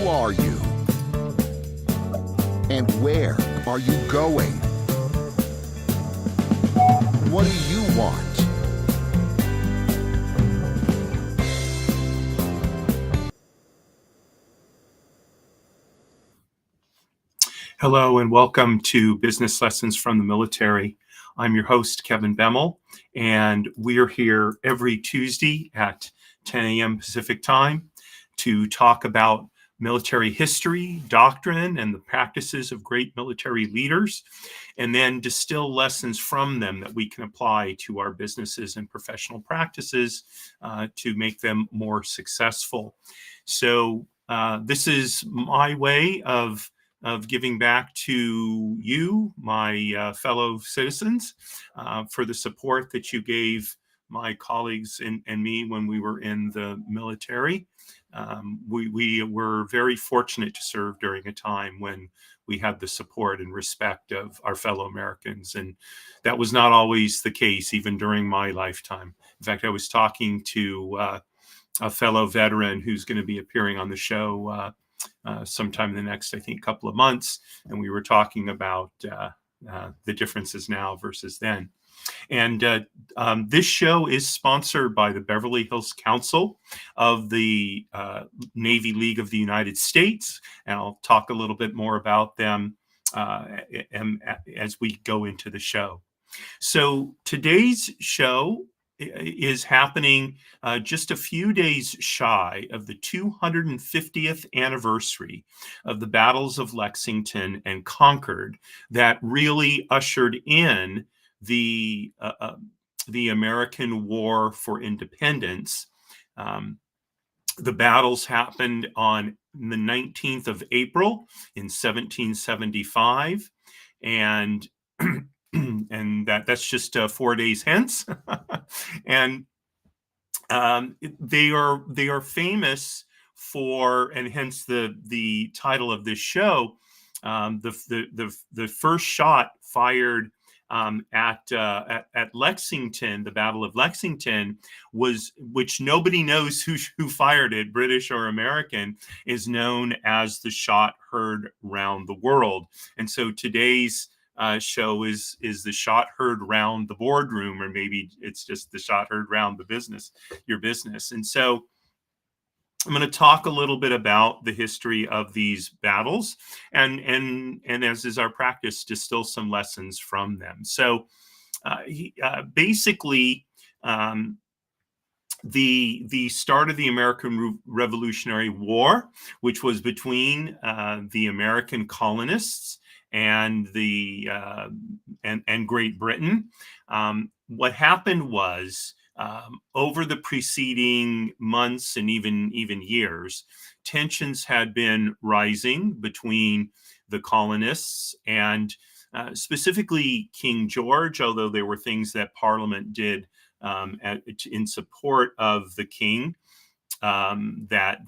are you? And where are you going? What do you want? Hello and welcome to Business Lessons from the Military. I'm your host, Kevin Bemmel, and we're here every Tuesday at 10 a.m. Pacific time to talk about military history, doctrine, and the practices of great military leaders, and then distill lessons from them that we can apply to our businesses and professional practices to make them more successful. So this is my way of giving back to you, my fellow citizens, for the support that you gave my colleagues and me when we were in the military. We were very fortunate to serve during a time when we had the support and respect of our fellow Americans. And that was not always the case, even during my lifetime. In fact, I was talking to a fellow veteran who's going to be appearing on the show sometime in the next, I think, couple of months. And we were talking about the differences now versus then. And this show is sponsored by the Beverly Hills Council of the Navy League of the United States. And I'll talk a little bit more about them as we go into the show. So today's show is happening just a few days shy of the 250th anniversary of the battles of Lexington and Concord that really ushered in the American War for Independence. The battles happened on the 19th of April in 1775, and that's just 4 days hence. And they are famous for, and hence the title of this show, the first shot fired at Lexington, the Battle of Lexington, which nobody knows who fired it, British or American, is known as the shot heard round the world. And so today's show is the shot heard round the boardroom, or maybe it's just the shot heard round your business. And so I'm going to talk a little bit about the history of these battles, and as is our practice, distill some lessons from them. So basically, the start of the American Revolutionary War, which was between the American colonists and and Great Britain. What happened was, over the preceding months and even years, tensions had been rising between the colonists and specifically King George, although there were things that Parliament did in support of the king that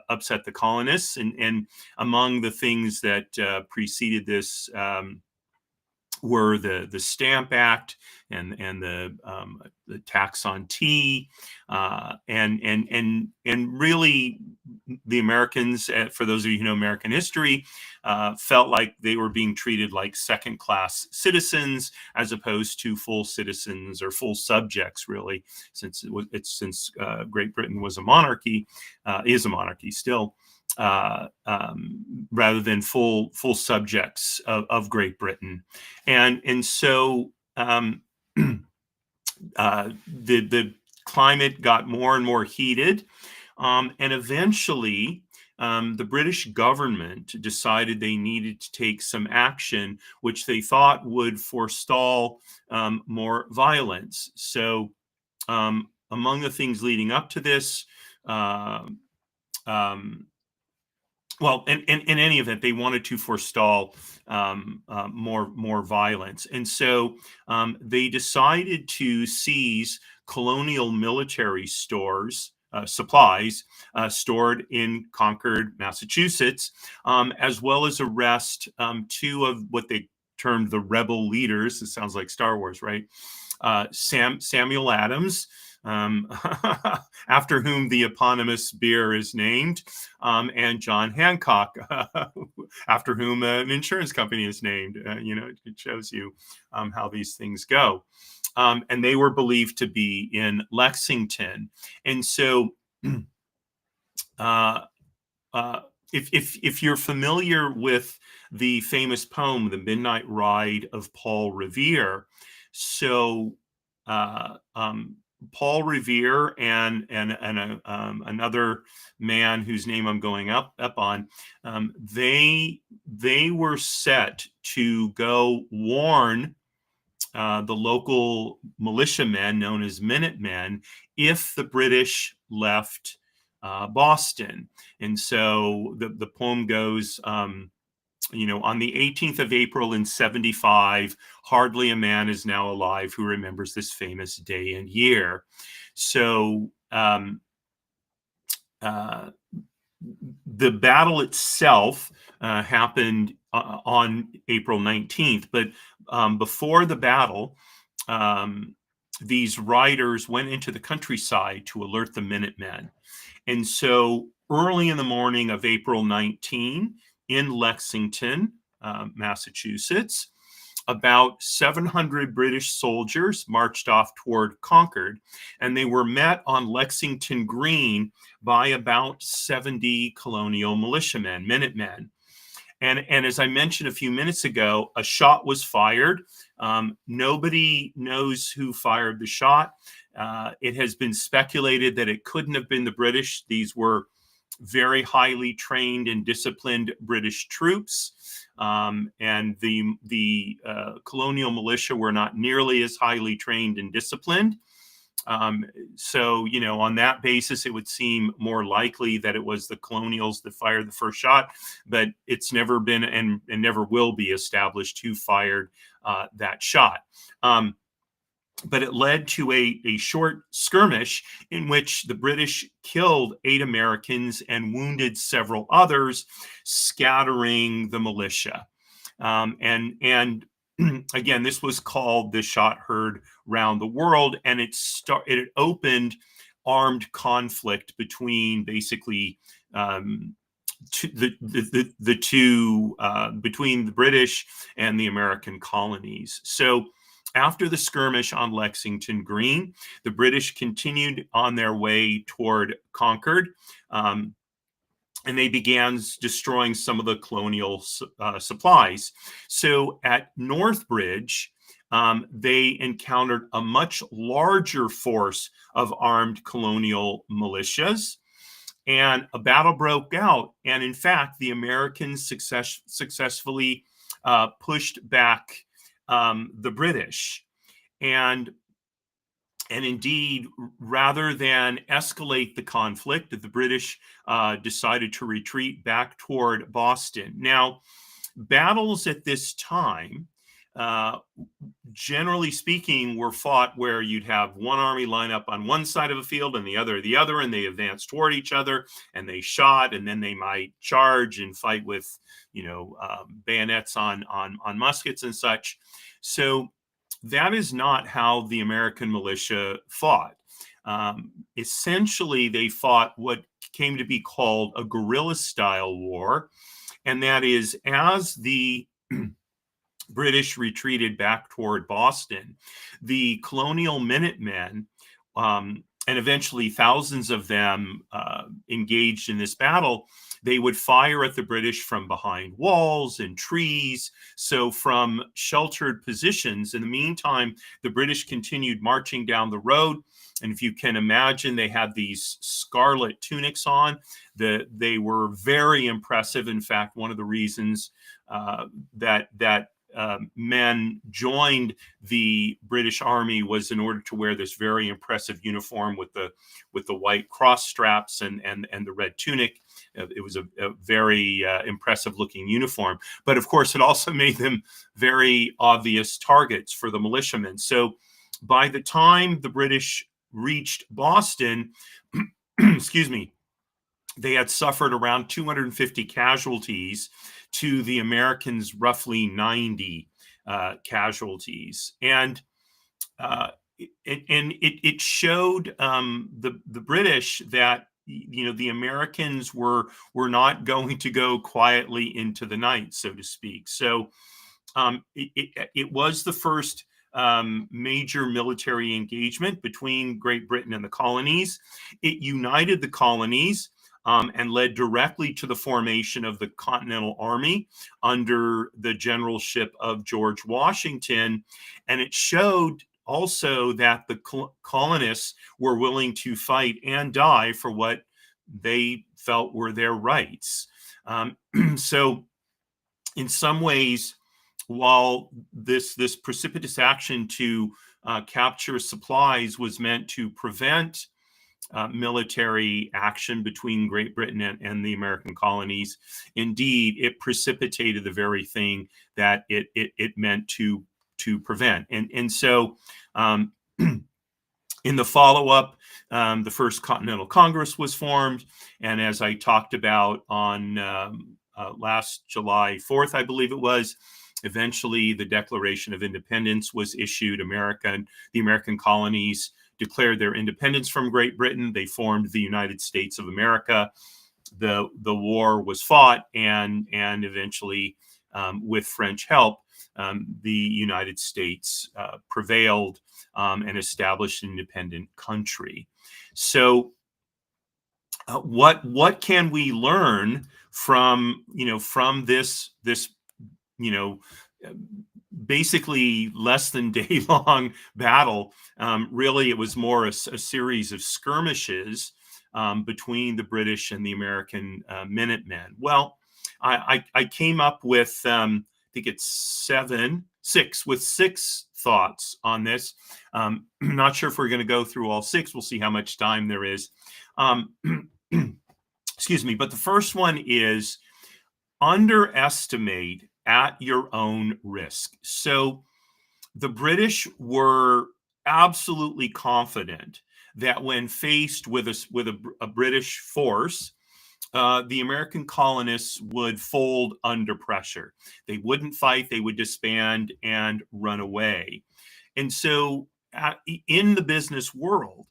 upset the colonists. And among the things that preceded this were the Stamp Act and the tax on tea, and really the Americans, for those of you who know American history, felt like they were being treated like second-class citizens as opposed to full citizens or full subjects, really, since Great Britain was a monarchy, is a monarchy still. Rather than full subjects of Great Britain, and so the climate got more and more heated, and eventually the British government decided they needed to take some action, which they thought would forestall more violence. So among the things leading up to this, well, in any event, they wanted to forestall more violence. And so they decided to seize colonial military stores, supplies stored in Concord, Massachusetts, as well as arrest two of what they termed the rebel leaders. It sounds like Star Wars, right? Samuel Adams, um, after whom the eponymous beer is named, and John Hancock, after whom an insurance company is named. It shows you how these things go. And they were believed to be in Lexington. And so, uh, uh, if you're familiar with the famous poem, "The Midnight Ride of Paul Revere," so Paul Revere and another man whose name I'm going up on, they were set to go warn the local militiamen known as Minutemen if the British left Boston. And so the poem goes, on the 18th of April in 75, hardly a man is now alive who remembers this famous day and year. So the battle itself happened on April 19th, but before the battle, these riders went into the countryside to alert the Minutemen. And so early in the morning of April 19 in Lexington, Massachusetts, about 700 British soldiers marched off toward Concord, and they were met on Lexington Green by about 70 colonial militiamen, Minutemen. And as I mentioned a few minutes ago, a shot was fired. Nobody knows who fired the shot. It has been speculated that it couldn't have been the British. These were very highly trained and disciplined British troops. And the colonial militia were not nearly as highly trained and disciplined. So, on that basis, it would seem more likely that it was the colonials that fired the first shot, but it's never been and never will be established who fired that shot. But it led to a short skirmish in which the British killed 8 Americans and wounded several others, scattering the militia. And again, this was called the shot heard round the world, and it opened armed conflict between basically the two between the British and the American colonies. So after the skirmish on Lexington Green, the British continued on their way toward Concord, and they began destroying some of the colonial supplies. So at Northbridge, they encountered a much larger force of armed colonial militias, and a battle broke out. And in fact, the Americans successfully pushed back the British. And indeed, rather than escalate the conflict, the British decided to retreat back toward Boston. Now, battles at this time, generally speaking, were fought where you'd have one army line up on one side of a field and the other, and they advanced toward each other and they shot, and then they might charge and fight with, bayonets on muskets and such. So that is not how the American militia fought. Essentially, they fought what came to be called a guerrilla-style war, and that is, as the British retreated back toward Boston, the colonial Minutemen, and eventually thousands of them engaged in this battle, they would fire at the British from behind walls and trees, so from sheltered positions. In the meantime, the British continued marching down the road. And if you can imagine, they had these scarlet tunics on. They were very impressive. In fact, one of the reasons that men joined the British Army was in order to wear this very impressive uniform with the white cross straps and the red tunic. It was a very impressive looking uniform, but of course it also made them very obvious targets for the militiamen. So by the time the British reached Boston, excuse me, they had suffered around 250 casualties to the Americans' roughly 90 casualties. And it showed the British that the Americans were not going to go quietly into the night, so to speak. So it was the first major military engagement between Great Britain and the colonies. It united the colonies and led directly to the formation of the Continental Army under the generalship of George Washington. And it showed also that the colonists were willing to fight and die for what they felt were their rights. So in some ways, while this precipitous action to capture supplies was meant to prevent military action between Great Britain and the American colonies, indeed, it precipitated the very thing that it meant to prevent. And so in the follow-up, the First Continental Congress was formed, and as I talked about on last July 4th, I believe it was, eventually the Declaration of Independence was issued. The American colonies declared their independence from Great Britain. They formed the United States of America. The war was fought, and eventually, with French help, the United States prevailed and established an independent country. So, what can we learn from this basically less than day long battle? Really, it was more a series of skirmishes between the British and the American Minutemen. Well, I came up with I think it's six thoughts on this. I'm not sure if we're going to go through all six. We'll see how much time there is. Excuse me. But the first one is underestimate at your own risk. So the British were absolutely confident that when faced with a British force, the American colonists would fold under pressure. They wouldn't fight, they would disband and run away. And so in the business world,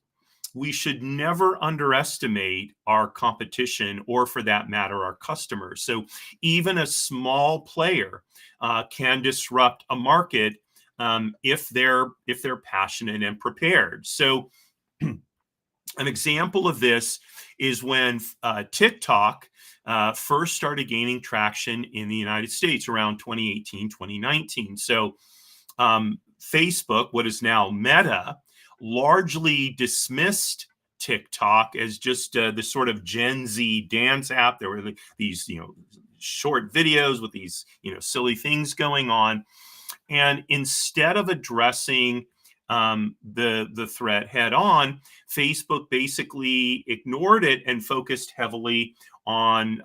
we should never underestimate our competition, or for that matter, our customers. So even a small player can disrupt a market if they're passionate and prepared. So an example of this is when TikTok first started gaining traction in the United States around 2018, 2019. So Facebook, what is now Meta, largely dismissed TikTok as just this sort of Gen Z dance app. There were these, short videos with these, silly things going on. And instead of addressing the threat head on, Facebook basically ignored it and focused heavily on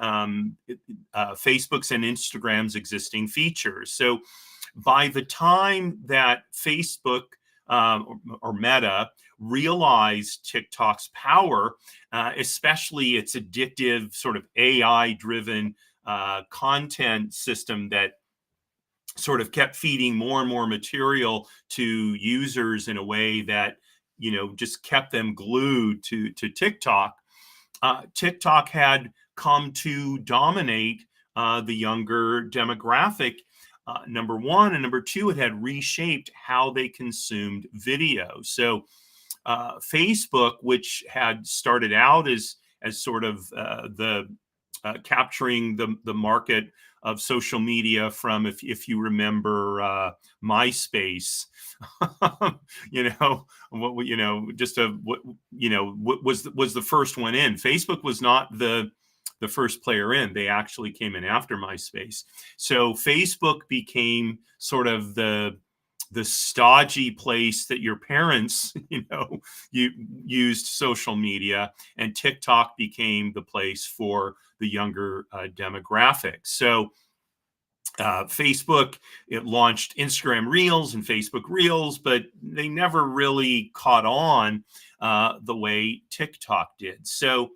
Facebook's and Instagram's existing features. So by the time that Facebook or Meta realized TikTok's power, especially its addictive sort of AI-driven content system that sort of kept feeding more and more material to users in a way that, just kept them glued to TikTok. TikTok had come to dominate the younger demographic, number one. And number two, it had reshaped how they consumed video. So Facebook, which had started out as sort of the capturing the market of social media from, if you remember, MySpace, what was the first one in. Facebook was not the first player in. They actually came in after MySpace. So Facebook became sort of the stodgy place that your parents, you used social media, and TikTok became the place for the younger demographic. So Facebook, it launched Instagram Reels and Facebook Reels, but they never really caught on the way TikTok did. So,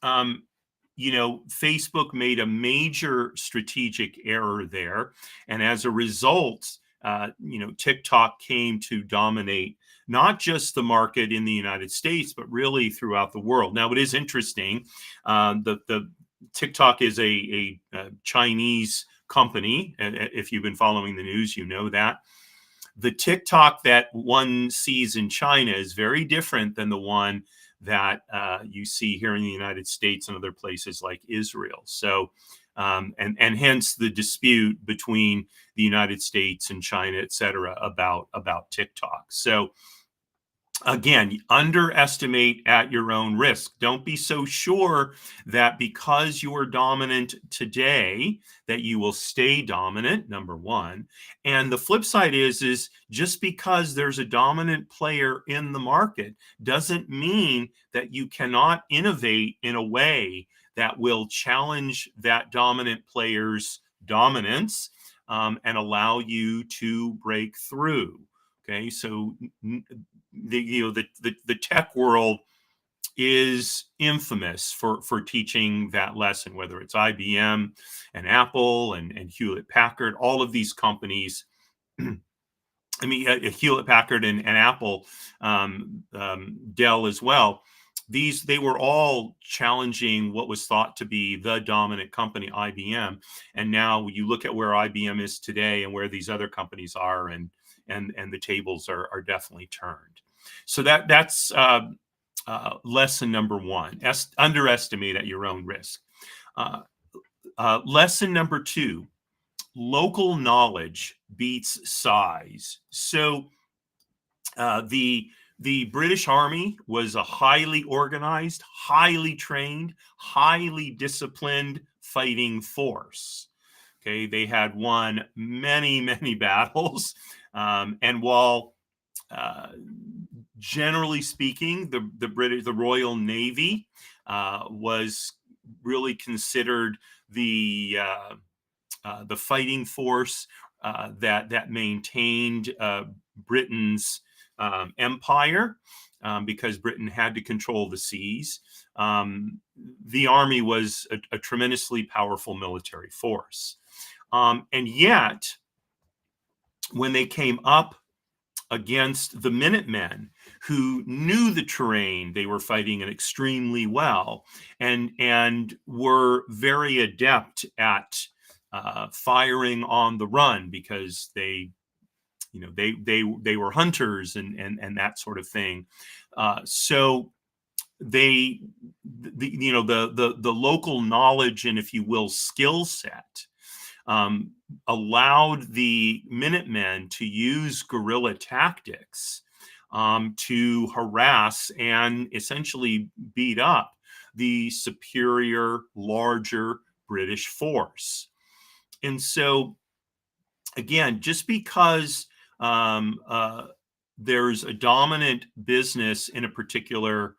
Facebook made a major strategic error there. And as a result, TikTok came to dominate not just the market in the United States, but really throughout the world. Now, it is interesting. The TikTok is a Chinese company. If you've been following the news, you know that. The TikTok that one sees in China is very different than the one that you see here in the United States and other places like Israel. So, and hence the dispute between the United States and China, et cetera, about TikTok. So, again, underestimate at your own risk. Don't be so sure that because you are dominant today that you will stay dominant, number one. And the flip side is just because there's a dominant player in the market doesn't mean that you cannot innovate in a way that will challenge that dominant player's dominance and allow you to break through. Okay, so the tech world is infamous for teaching that lesson, whether it's IBM and Apple and Hewlett Packard, all of these companies. I mean, Hewlett Packard and Apple, Dell as well. They were all challenging what was thought to be the dominant company, IBM. And now you look at where IBM is today and where these other companies are, and the tables are definitely turned. So that's lesson number one. Underestimate at your own risk. Lesson number two: local knowledge beats size. So the British Army was a highly organized, highly trained, highly disciplined fighting force. Okay, they had won many, many battles. And while generally speaking, the Royal Navy was really considered the fighting force that maintained Britain's empire, because Britain had to control the seas. The army was a tremendously powerful military force. And yet, when they came up against the Minutemen, who knew the terrain they were fighting it extremely well, and were very adept at firing on the run, because they were hunters and that sort of thing. So the local knowledge and, if you will, skill set allowed the Minutemen to use guerrilla tactics to harass and essentially beat up the superior, larger British force. And so, again, just because there's a dominant business in a particular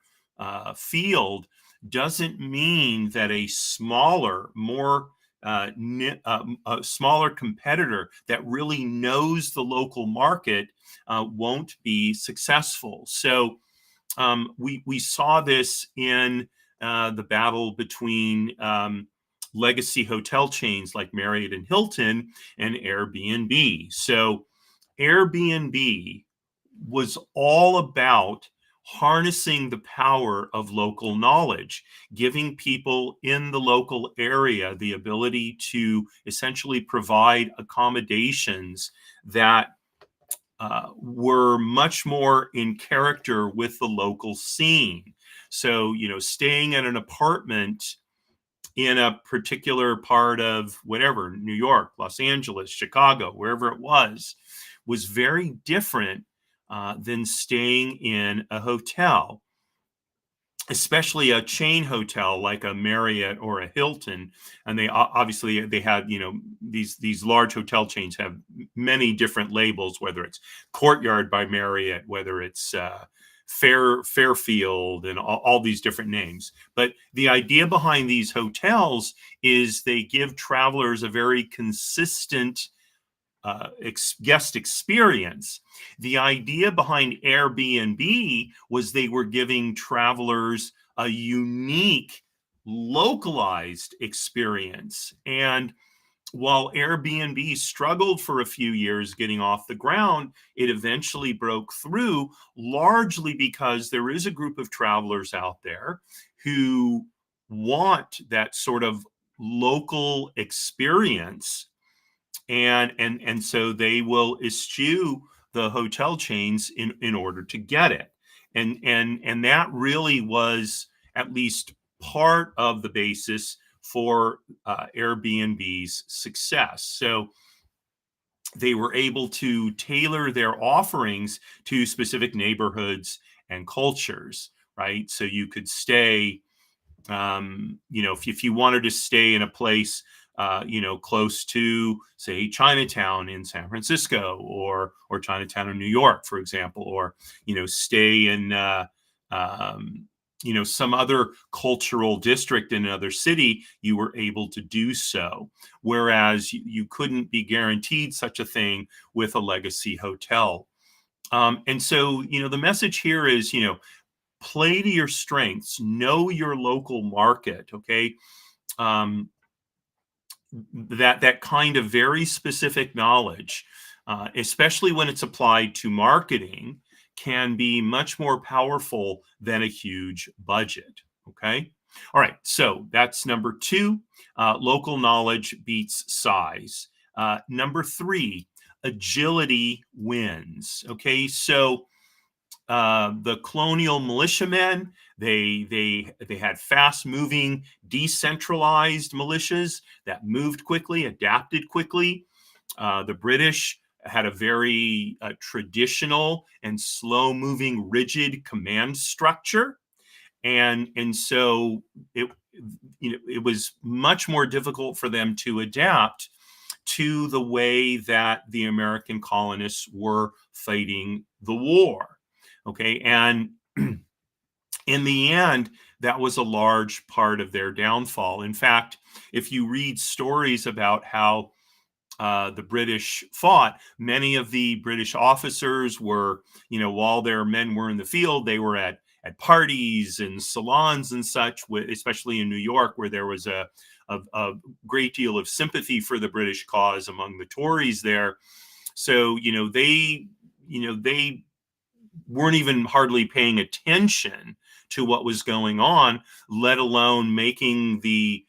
field doesn't mean that a smaller, a smaller competitor that really knows the local market won't be successful. So we saw this in the battle between legacy hotel chains like Marriott and Hilton and Airbnb. So Airbnb was all about harnessing the power of local knowledge, giving people in the local area the ability to essentially provide accommodations that were much more in character with the local scene. So, staying at an apartment in a particular part of whatever, New York, Los Angeles, Chicago, wherever it was very different than staying in a hotel, especially a chain hotel like a Marriott or a Hilton. And they obviously had, these large hotel chains have many different labels, whether it's Courtyard by Marriott, whether it's Fairfield, and all these different names. But the idea behind these hotels is they give travelers a very consistent guest experience. The idea behind Airbnb was they were giving travelers a unique, localized experience. And while Airbnb struggled for a few years getting off the ground, it eventually broke through, largely because there is a group of travelers out there who want that sort of local experience, and so they will eschew the hotel chains in order to get it. And that really was at least part of the basis for Airbnb's success. So they were able to tailor their offerings to specific neighborhoods and cultures, right? So you could stay, if you wanted to stay in a place, close to, say, Chinatown in San Francisco, or Chinatown in New York, for example, or stay in some other cultural district in another city, you were able to do so. Whereas you couldn't be guaranteed such a thing with a legacy hotel. And so, the message here is, play to your strengths, know your local market. Okay. That kind of very specific knowledge, especially when it's applied to marketing, can be much more powerful than a huge budget. Okay. All right. So that's number two. Local knowledge beats size. Number three, agility wins. Okay. So the colonial militiamen, they had fast moving, decentralized militias that moved quickly, adapted quickly. The British had a very traditional and slow moving, rigid command structure. And so it was much more difficult for them to adapt to the way that the American colonists were fighting the war. Okay. And in the end, that was a large part of their downfall. In fact, if you read stories about how the British fought, many of the British officers were, while their men were in the field, they were at parties and salons and such, especially in New York, where there was a great deal of sympathy for the British cause among the Tories there. So, they weren't even hardly paying attention to what was going on, let alone making the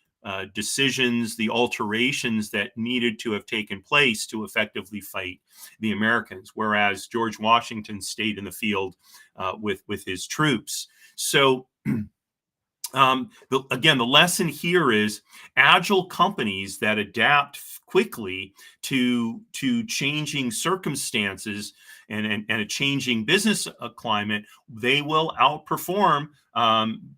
decisions, the alterations that needed to have taken place to effectively fight the Americans, whereas George Washington stayed in the field with his troops. So again, the lesson here is agile companies that adapt quickly to changing circumstances and a changing business climate, they will outperform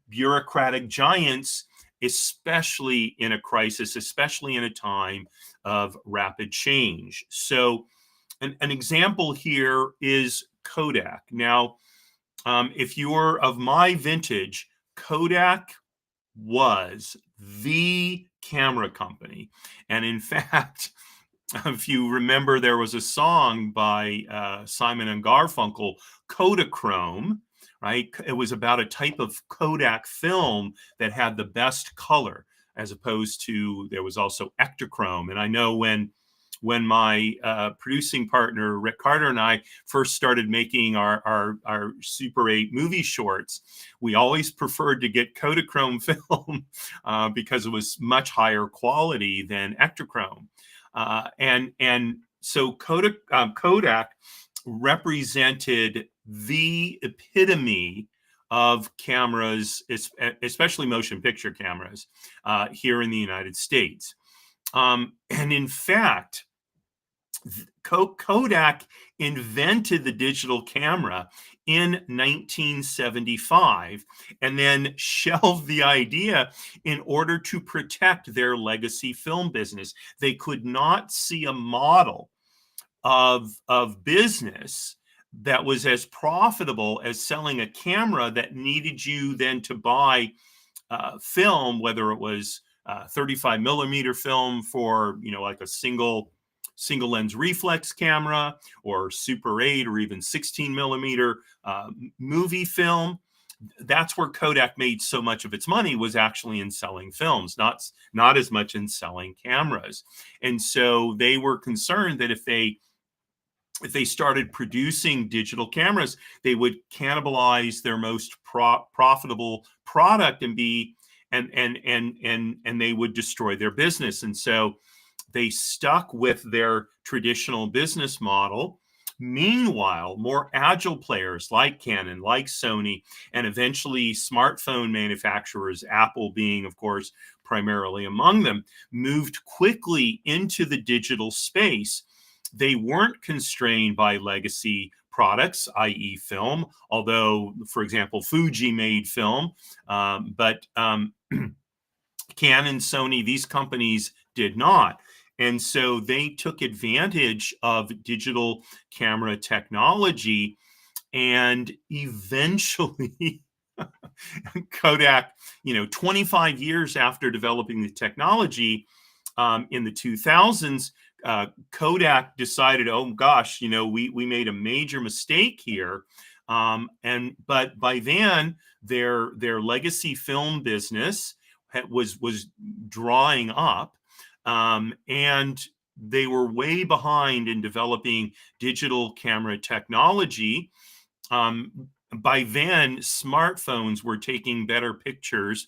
bureaucratic giants, especially in a crisis, especially in a time of rapid change. So an example here is Kodak. Now, if you're of my vintage, Kodak was the camera company. And in fact, if you remember, there was a song by Simon and Garfunkel, Kodachrome, right? It was about a type of Kodak film that had the best color, as opposed to, there was also Ektachrome. And I know when my producing partner, Rick Carter, and I first started making our Super 8 movie shorts, we always preferred to get Kodachrome film because it was much higher quality than Ektachrome. And so Kodak represented the epitome of cameras, especially motion picture cameras, here in the United States. And in fact, Kodak invented the digital camera in 1975 and then shelved the idea in order to protect their legacy film business. They could not see a model of business that was as profitable as selling a camera that needed you then to buy film, whether it was 35 millimeter film for, like a single lens reflex camera, or Super 8, or even 16 millimeter movie film. that's where Kodak made so much of its money, was actually in selling films, not as much in selling cameras. And so they were concerned that if they started producing digital cameras, they would cannibalize their most profitable product and they would destroy their business. And so they stuck with their traditional business model. Meanwhile, more agile players like Canon, like Sony, and eventually smartphone manufacturers, Apple being, of course, primarily among them, moved quickly into the digital space. They weren't constrained by legacy products, i.e. film, although, for example, Fuji made film, but Canon, Sony, these companies did not. And so they took advantage of digital camera technology, and eventually Kodak, 25 years after developing the technology, in the 2000s, Kodak decided, oh gosh, we made a major mistake here. But by then, their legacy film business was drying up, and they were way behind in developing digital camera technology. By then, smartphones were taking better pictures.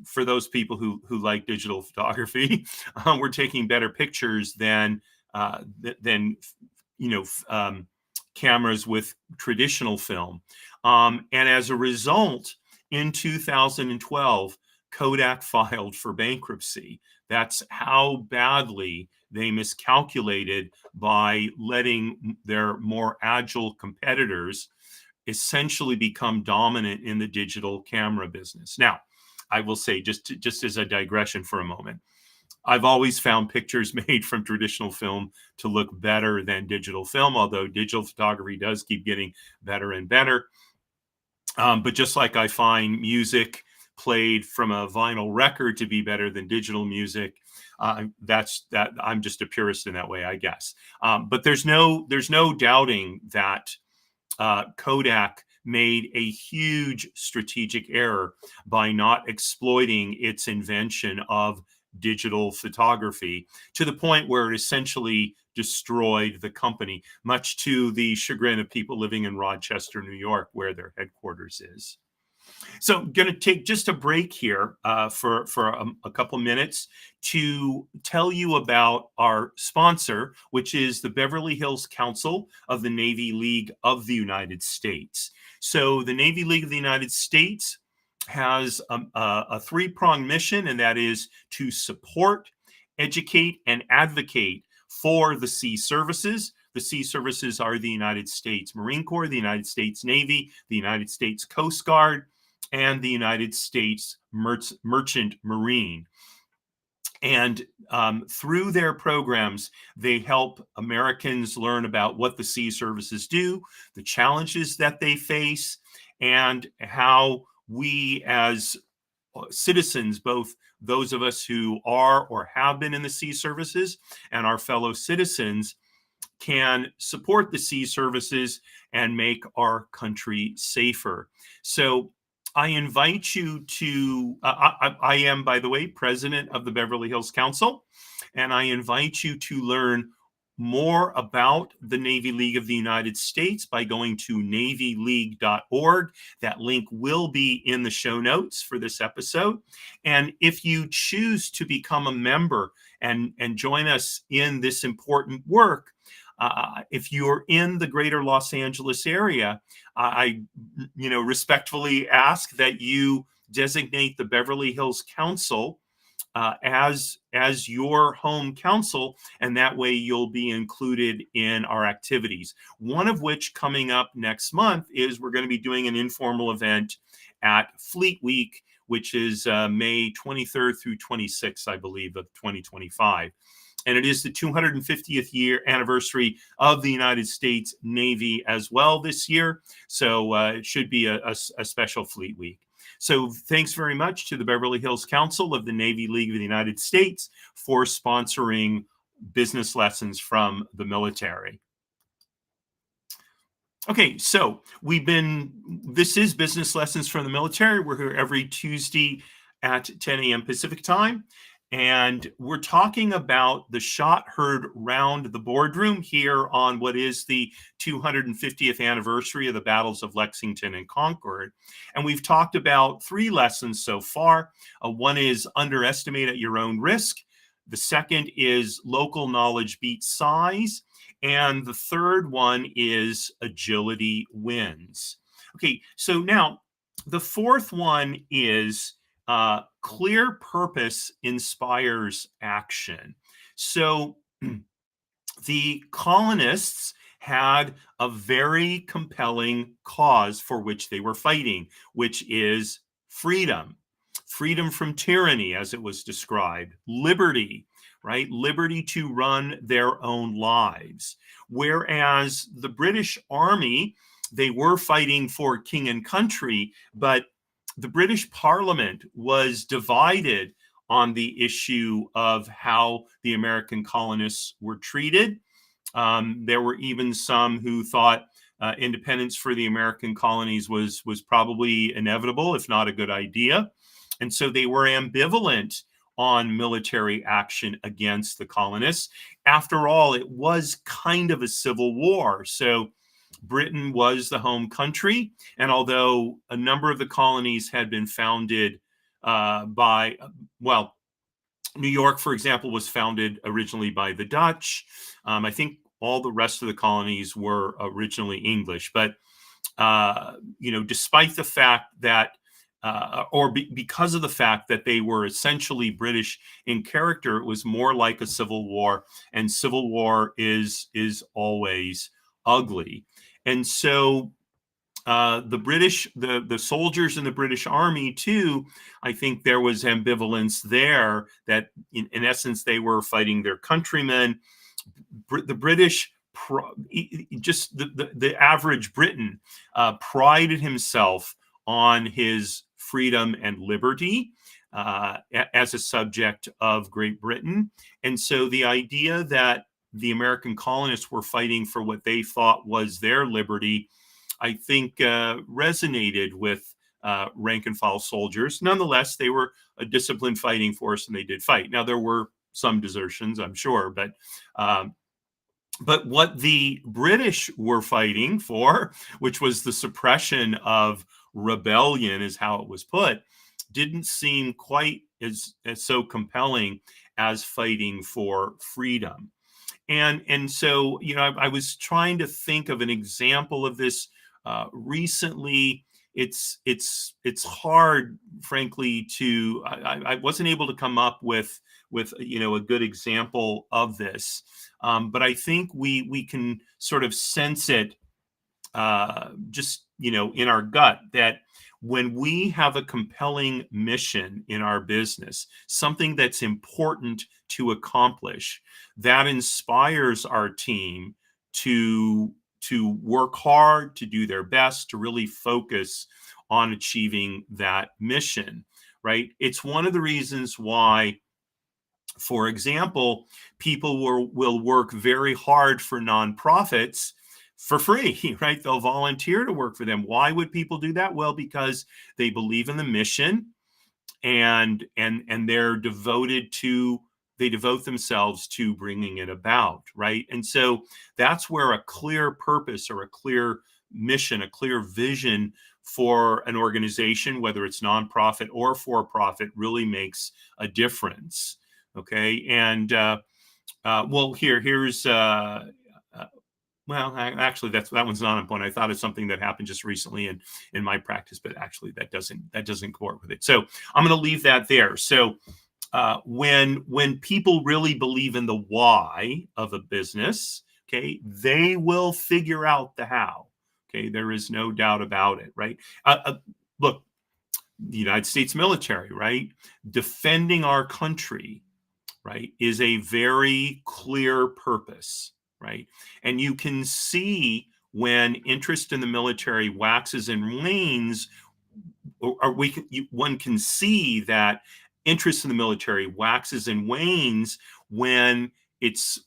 For those people who like digital photography, we're taking better pictures than cameras with traditional film. And as a result, in 2012, Kodak filed for bankruptcy. That's how badly they miscalculated by letting their more agile competitors essentially become dominant in the digital camera business. Now, I will say, just as a digression for a moment, I've always found pictures made from traditional film to look better than digital film, although digital photography does keep getting better and better. But just like I find music played from a vinyl record to be better than digital music, that's that. I'm just a purist in that way, I guess. But there's no doubting that Kodak made a huge strategic error by not exploiting its invention of digital photography to the point where it essentially destroyed the company, much to the chagrin of people living in Rochester, New York, where their headquarters is. So I'm going to take just a break here for a couple minutes to tell you about our sponsor, which is the Beverly Hills Council of the Navy League of the United States. So the Navy League of the United States has a three-pronged mission, and that is to support, educate, and advocate for the sea services. The sea services are the United States Marine Corps, the United States Navy, the United States Coast Guard, and the United States Merchant Marine. And through their programs, they help Americans learn about what the sea services do, the challenges that they face, and how we as citizens, both those of us who are or have been in the sea services and our fellow citizens, can support the sea services and make our country safer. So I invite you to, I am, by the way, president of the Beverly Hills Council, and I invite you to learn more about the Navy League of the United States by going to navyleague.org. That link will be in the show notes for this episode. And if you choose to become a member and join us in this important work, if you're in the greater Los Angeles area, I respectfully ask that you designate the Beverly Hills Council as your home council, and that way you'll be included in our activities. One of which, coming up next month, is we're going to be doing an informal event at Fleet Week, which is May 23rd through 26th, I believe, of 2025. And it is the 250th year anniversary of the United States Navy as well this year. So it should be a special Fleet Week. So thanks very much to the Beverly Hills Council of the Navy League of the United States for sponsoring business lessons from the military. Okay, so this is Business Lessons from the Military. We're here every Tuesday at 10 a.m. Pacific time. And we're talking about the shot heard round the boardroom here on what is the 250th anniversary of the battles of Lexington and Concord. And we've talked about three lessons so far. One is underestimate at your own risk. The second is local knowledge beats size. And the third one is agility wins. Okay, so now the fourth one is clear purpose inspires action. So the colonists had a very compelling cause for which they were fighting, which is freedom. Freedom from tyranny, as it was described, liberty, right? Liberty to run their own lives. Whereas the British Army, they were fighting for king and country, but the British Parliament was divided on the issue of how the American colonists were treated. There were even some who thought independence for the American colonies was probably inevitable, if not a good idea. And so they were ambivalent on military action against the colonists. After all, it was kind of a civil war. So Britain was the home country. And although a number of the colonies had been founded well, New York, for example, was founded originally by the Dutch. I think all the rest of the colonies were originally English. But, despite the fact that, because of the fact that they were essentially British in character, it was more like a civil war. And civil war is always ugly. And so the British, the soldiers in the British Army too, I think there was ambivalence there that in essence, they were fighting their countrymen. The British, just the average Briton, prided himself on his freedom and liberty as a subject of Great Britain. And so the idea that the American colonists were fighting for what they thought was their liberty, I think resonated with rank and file soldiers. Nonetheless, they were a disciplined fighting force and they did fight. Now, there were some desertions, I'm sure, but what the British were fighting for, which was the suppression of rebellion, is how it was put, didn't seem quite as so compelling as fighting for freedom. And so, I was trying to think of an example of this recently. It's hard, frankly, to I wasn't able to come up with a good example of this, but I think we can sort of sense it just in our gut that when we have a compelling mission in our business, something that's important to accomplish, that inspires our team to work hard, to do their best, to really focus on achieving that mission, right? It's one of the reasons why, for example, people will work very hard for nonprofits for free, right? They'll volunteer to work for them. Why would people do that? Well, because they believe in the mission and they devote themselves to bringing it about, right? And so that's where a clear purpose or a clear mission, a clear vision for an organization, whether it's nonprofit or for profit, really makes a difference. Okay, and well, here's well, actually, that one's not on point. I thought it's something that happened just recently in my practice, but actually, that doesn't comport with it. So I'm going to leave that there. So when people really believe in the why of a business, okay, they will figure out the how. Okay, there is no doubt about it, right? Look, the United States military, right, defending our country, right, is a very clear purpose, right? And you can see when interest in the military waxes and wanes, one can see that interest in the military waxes and wanes when it's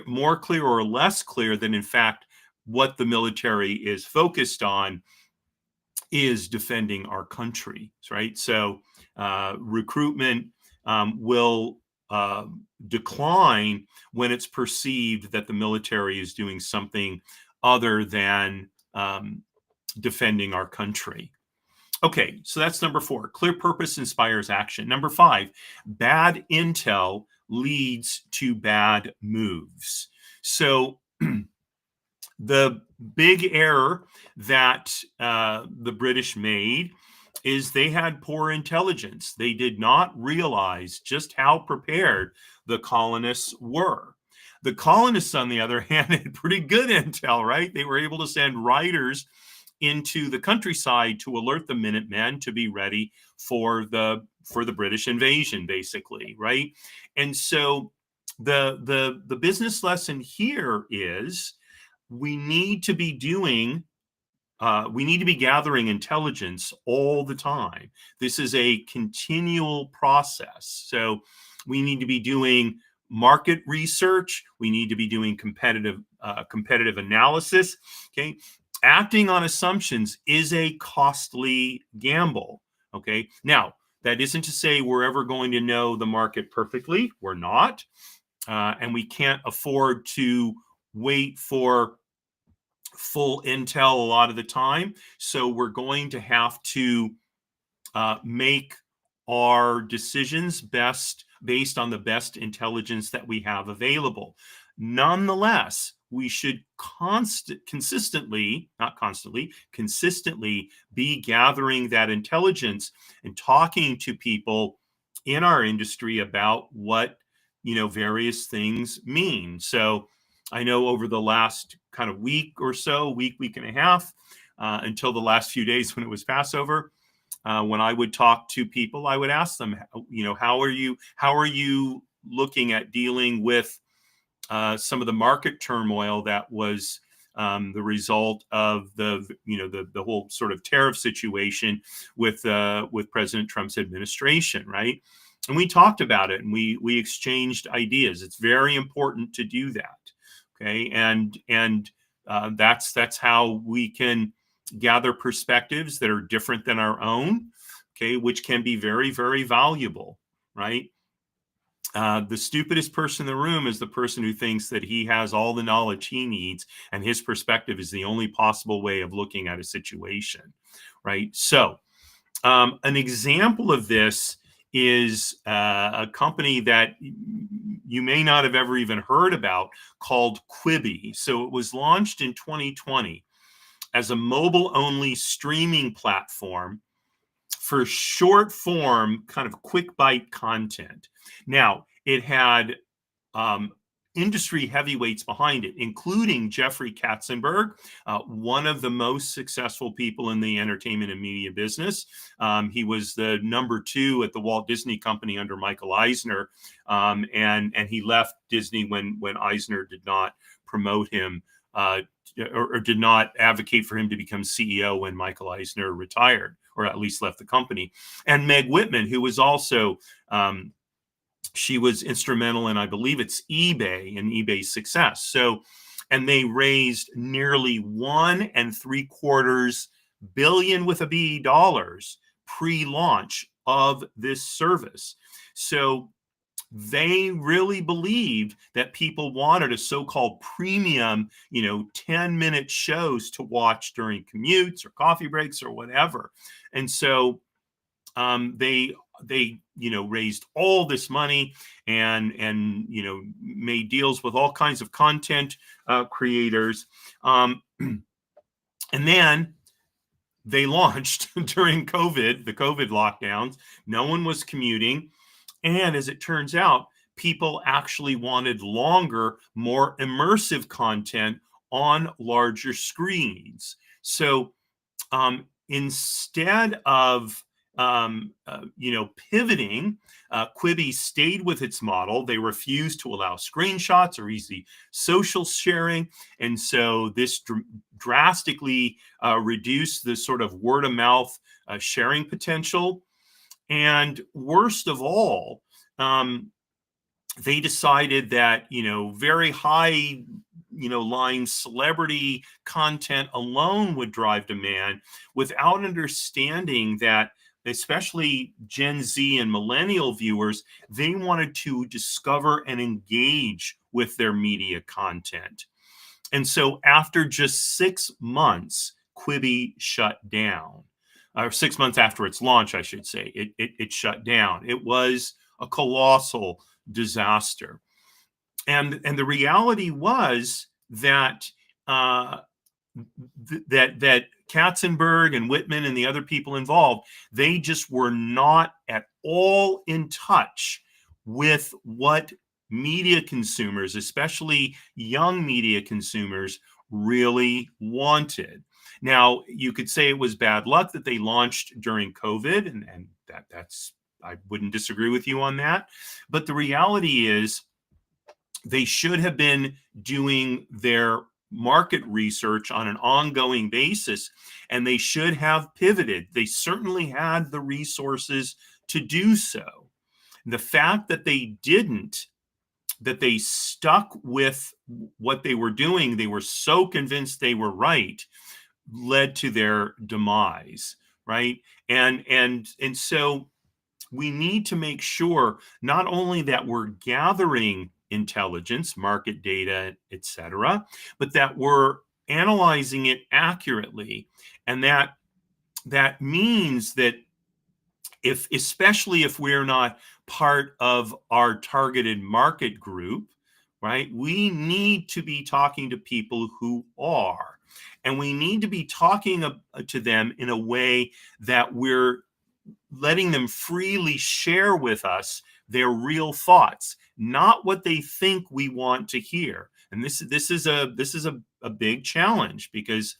more clear or less clear that in fact what the military is focused on is defending our country, right? So recruitment will decline when it's perceived that the military is doing something other than defending our country. Okay, so that's number 4. Clear purpose inspires action. Number 5, bad intel leads to bad moves. So the big error that the British made is they had poor intelligence. They did not realize just how prepared the colonists were. The colonists, on the other hand, had pretty good intel, right? They were able to send riders into the countryside to alert the Minutemen to be ready for the British invasion, basically, right? And so the business lesson here is we need to be gathering intelligence all the time. This is a continual process. So we need to be doing market research. We need to be doing competitive analysis. Okay. Acting on assumptions is a costly gamble. Okay. Now, that isn't to say we're ever going to know the market perfectly. We're not. And we can't afford to wait for full intel a lot of the time. So we're going to have to make our decisions based on the best intelligence that we have available. Nonetheless, we should consistently be gathering that intelligence and talking to people in our industry about what various things mean. So I know over the last kind of week or so, week and a half, until the last few days when it was Passover, when I would talk to people, I would ask them, how are you looking at dealing with some of the market turmoil that was the result of the whole sort of tariff situation with President Trump's administration, right? And we talked about it and we exchanged ideas. It's very important to do that. Okay, and that's how we can gather perspectives that are different than our own. Okay, which can be very, very valuable, right? The stupidest person in the room is the person who thinks that he has all the knowledge he needs and his perspective is the only possible way of looking at a situation, right? So, an example of this is a company that you may not have ever even heard about called Quibi. So it was launched in 2020 as a mobile-only streaming platform for short form, kind of quick bite content. Now, it had industry heavyweights behind it, including Jeffrey Katzenberg, one of the most successful people in the entertainment and media business. He was the number 2 at the Walt Disney Company under Michael Eisner, and he left Disney when Eisner did not promote him or did not advocate for him to become CEO when Michael Eisner retired, or at least left the company. And Meg Whitman, who was also she was instrumental in, I believe it's eBay and eBay's success. So, and they raised nearly $1.75 billion with a B dollars pre-launch of this service. So they really believed that people wanted a so-called premium, 10-minute shows to watch during commutes or coffee breaks or whatever. And so they raised all this money and made deals with all kinds of content creators, and then they launched during the COVID lockdowns. No one was commuting, and as it turns out, people actually wanted longer, more immersive content on larger screens. So instead of pivoting, Quibi stayed with its model. They refused to allow screenshots or easy social sharing. And so this drastically reduced the sort of word of mouth sharing potential. And worst of all, they decided that, very high, line celebrity content alone would drive demand, without understanding that, especially Gen Z and millennial viewers, they wanted to discover and engage with their media content. And so after just 6 months, Quibi shut down. Or 6 months after its launch, I should say, it shut down. It was a colossal disaster. And the reality was that uh, that Katzenberg and Whitman and the other people involved, they just were not at all in touch with what media consumers, especially young media consumers, really wanted. Now, you could say it was bad luck that they launched during COVID, and that's I wouldn't disagree with you on that. But the reality is they should have been doing their market research on an ongoing basis, and they should have pivoted. They certainly had the resources to do so. The fact that they didn't, that they stuck with what they were doing, they were so convinced they were right, led to their demise, right? And so we need to make sure not only that we're gathering intelligence, market data, et cetera, but that we're analyzing it accurately. And that means that, especially if we're not part of our targeted market group, right, we need to be talking to people who are. And we need to be talking to them in a way that we're letting them freely share with us their real thoughts, not what they think we want to hear. And this is a big challenge, because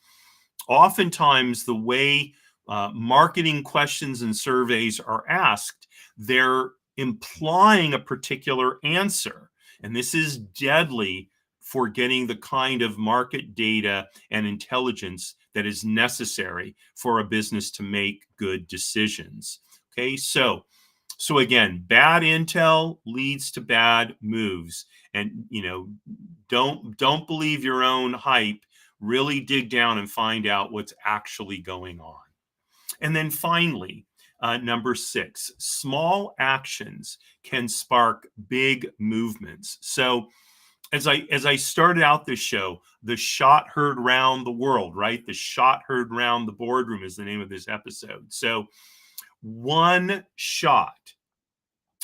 oftentimes the way marketing questions and surveys are asked, they're implying a particular answer. And this is deadly for getting the kind of market data and intelligence that is necessary for a business to make good decisions. Okay, so again, bad intel leads to bad moves. And don't believe your own hype. Really dig down and find out what's actually going on. And then finally, number 6, small actions can spark big movements. So as I started out this show, the shot heard round the world, right? The shot heard round the boardroom is the name of this episode. So one shot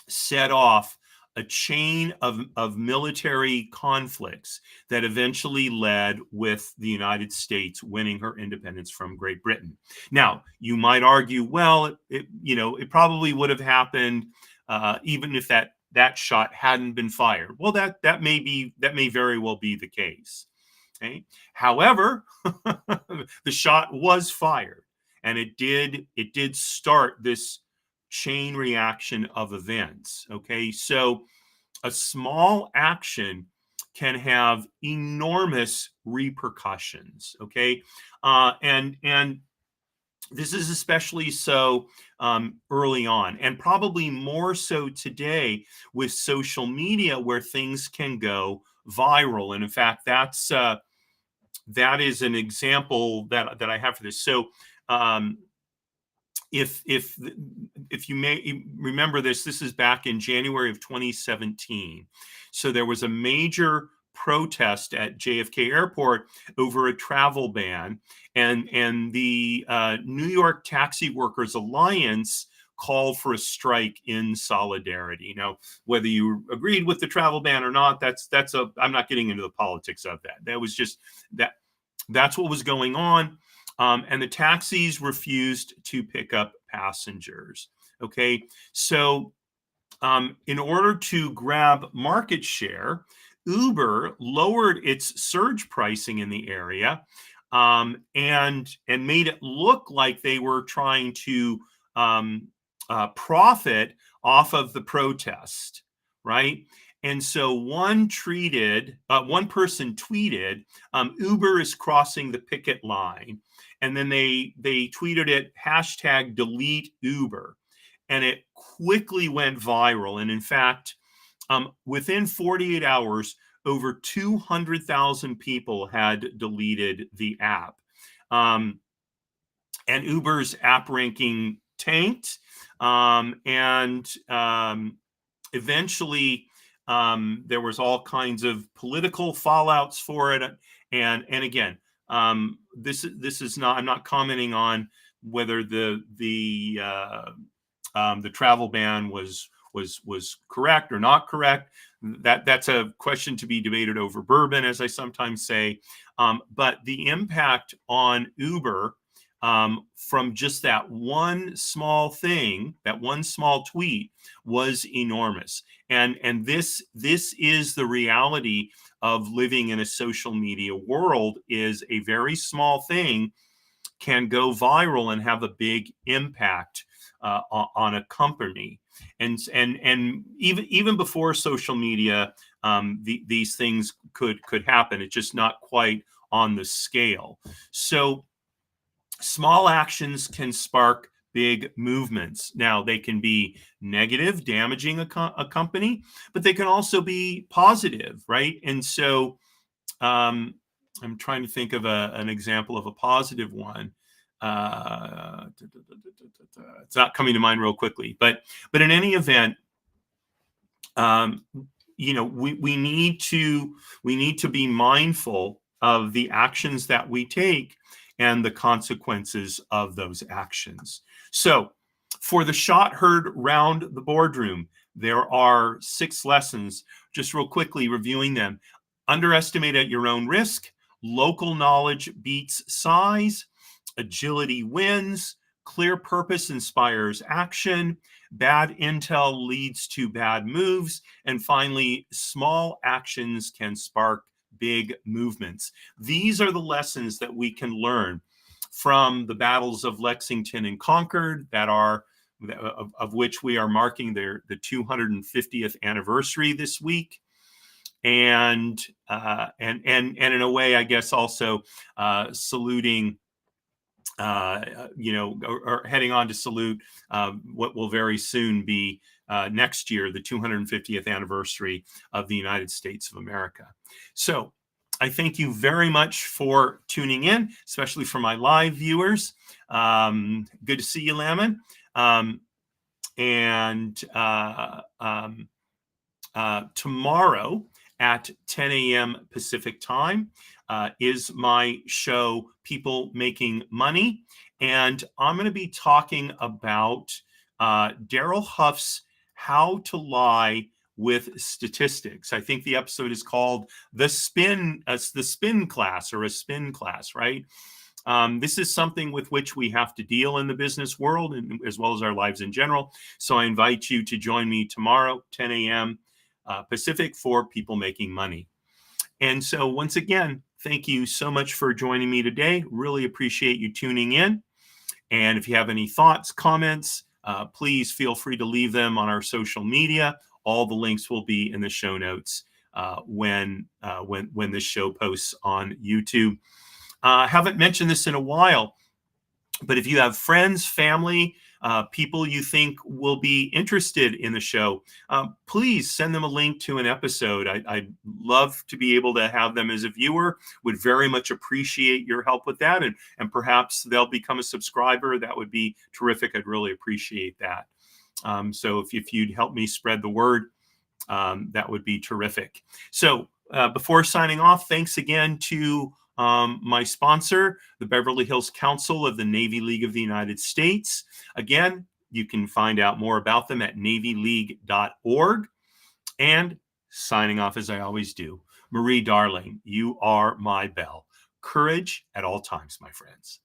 set off a chain of military conflicts that eventually led with the United States winning her independence from Great Britain. Now, you might argue, well, it probably would have happened even if that shot hadn't been fired. Well, that may very well be the case. Okay? However, the shot was fired, and it did start this chain reaction of events. Okay, so a small action can have enormous repercussions. Okay, and this is especially so early on, and probably more so today with social media, where things can go viral. And in fact, that is an example that I have for this. So if you may remember this is back in January of 2017. So there was a major protest at JFK Airport over a travel ban, and the New York Taxi Workers Alliance called for a strike in solidarity. Now, whether you agreed with the travel ban or not, I'm not getting into the politics of that. That was just that's what was going on. And the taxis refused to pick up passengers. Okay, so in order to grab market share, Uber lowered its surge pricing in the area, and made it look like they were trying to profit off of the protest, right? And so one person tweeted, Uber is crossing the picket line. And then they tweeted it, #delete Uber. And it quickly went viral. And in fact, Within 48 hours, over 200,000 people had deleted the app. And Uber's app ranking tanked. Eventually, there was all kinds of political fallouts for it. And again, this is not. I'm not commenting on whether the travel ban was correct or not correct. That's a question to be debated over bourbon, as I sometimes say. But the impact on Uber from just that one small thing, that one small tweet, was enormous. And this is the reality of living in a social media world. Is a very small thing can go viral and have a big impact on a company. And even before social media, these things could happen. It's just not quite on the scale. So small actions can spark big movements. Now, they can be negative, damaging a company, but they can also be positive, right? And so I'm trying to think of an example of a positive one. It's not coming to mind real quickly, but in any event, we need to be mindful of the actions that we take and the consequences of those actions. So, for the shot heard round the boardroom, there are 6 lessons. Just real quickly reviewing them. Underestimate at your own risk. Local knowledge beats size. Agility wins. Clear purpose inspires action. Bad intel leads to bad moves. And finally, small actions can spark big movements. These are the lessons that we can learn from the battles of Lexington and Concord, of which we are marking the 250th anniversary this week. And in a way, I guess also saluting, or heading on to salute what will very soon be next year, the 250th anniversary of the United States of America. So I thank you very much for tuning in, especially for my live viewers. Good to see you, Lamon. Tomorrow at 10 a.m. Pacific time is my show, People Making Money. And I'm going to be talking about Daryl Huff's How to Lie with Statistics. I think the episode is called the spin class, or a spin class, right? This is something with which we have to deal in the business world, and as well as our lives in general. So I invite you to join me tomorrow, 10 a.m. Pacific, for People Making Money. And so once again, thank you so much for joining me today. Really appreciate you tuning in. And if you have any thoughts, comments, please feel free to leave them on our social media. All the links will be in the show notes when this show posts on YouTube. Haven't mentioned this in a while, but if you have friends, family, people you think will be interested in the show, please send them a link to an episode. I'd love to be able to have them as a viewer. Would very much appreciate your help with that. And perhaps they'll become a subscriber. That would be terrific. I'd really appreciate that. So if you'd help me spread the word, that would be terrific. So before signing off, thanks again to my sponsor, the Beverly Hills Council of the Navy League of the United States. Again, you can find out more about them at NavyLeague.org. And signing off as I always do, Marie, darling, you are my belle. Courage at all times, my friends.